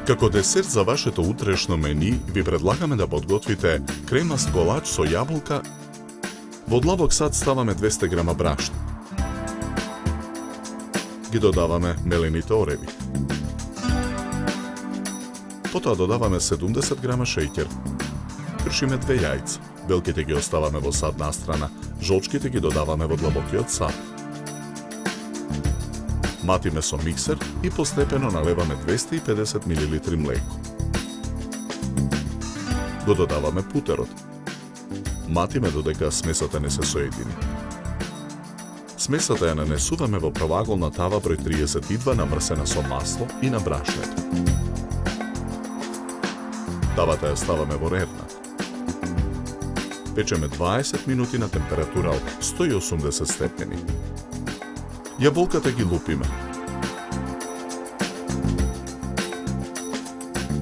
Како десерт за вашето утрешно мени, ви предлагаме да подготвите кремаст колач со јаболка. Во длабок сад ставаме 200 грама брашно. Ги додаваме мелените ореви. Потоа додаваме 70 грама шеќер. Кршиме 2 јајца. Белките ги оставаме во сад настрана, жолчките ги додаваме во длабокиот сад. Матиме со миксер и постепено наливаме 250 мл млеко. Го додаваме путерот. Матиме додека смесата не се соедини. Смесата ја нанесуваме во правоаголна тава број 32 намрсена со масло и на брашното. Тавата ја ставаме во рерна. Печеме 20 минути на температура од 180 степени. Јаболката ги лупиме.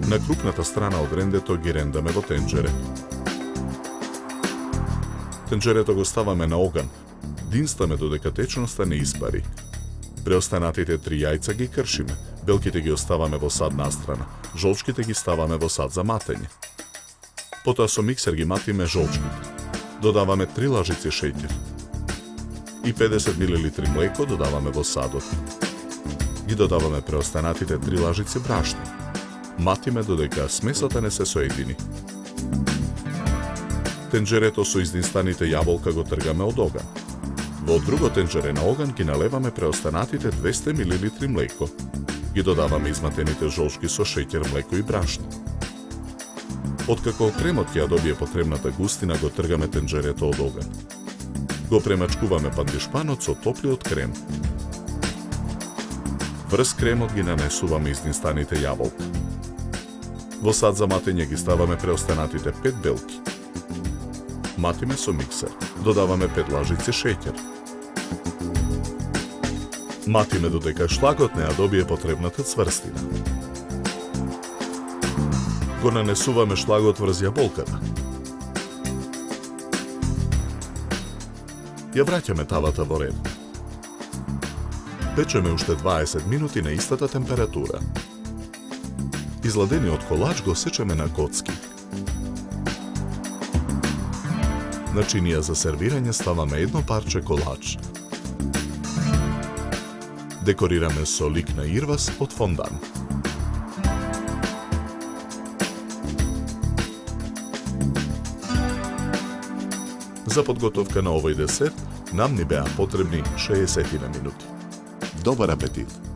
На крупната страна од рендето ги рендаме во тенџере. Тенџерето го ставаме на оган. Динстаме додека течноста не испари. Преостанатите 3 јајца ги кршиме. Белките ги оставаме во сад настрана. Жолчките ги ставаме во сад за матење. Потоа со миксер ги матиме жолчките. Додаваме 3 лажици шеќер. И 50 мл млеко додаваме во садот. Ги додаваме преостанатите 3 лажици брашно. Матиме додека смесата не се соедини. Тенџерето со издинстаните јаболка го тргаме од оган. Во друго тенџере на оган ги налеваме преостанатите 200 мл млеко. Ги додаваме изматените жолчки со шеќер, млеко и брашно. Откако кремот ќе ја добие потребната густина, го тргаме тенџерето од оган. Го премачкуваме пандишпанот со топлиот крем. Врз кремот ги нанесуваме изнинстаните јаболка. Во сад за матење ги ставаме преостанатите 5 белки. Матиме со миксер. Додаваме 5 лажици шеќер. Матиме додека шлагот не ја добие потребната цврстина. Го нанесуваме шлагот врз јаболката. Ја враќаме тавата во ред. Печеме уште 20 минути на истата температура. Изладениот колач го сечеме на коцки. На чинија за сервирање ставаме едно парче колач. Декорираме со лик на ирвас од фондан. За подготовка на овој десерт нам ни беа потребни 60 минути. Добар апетит!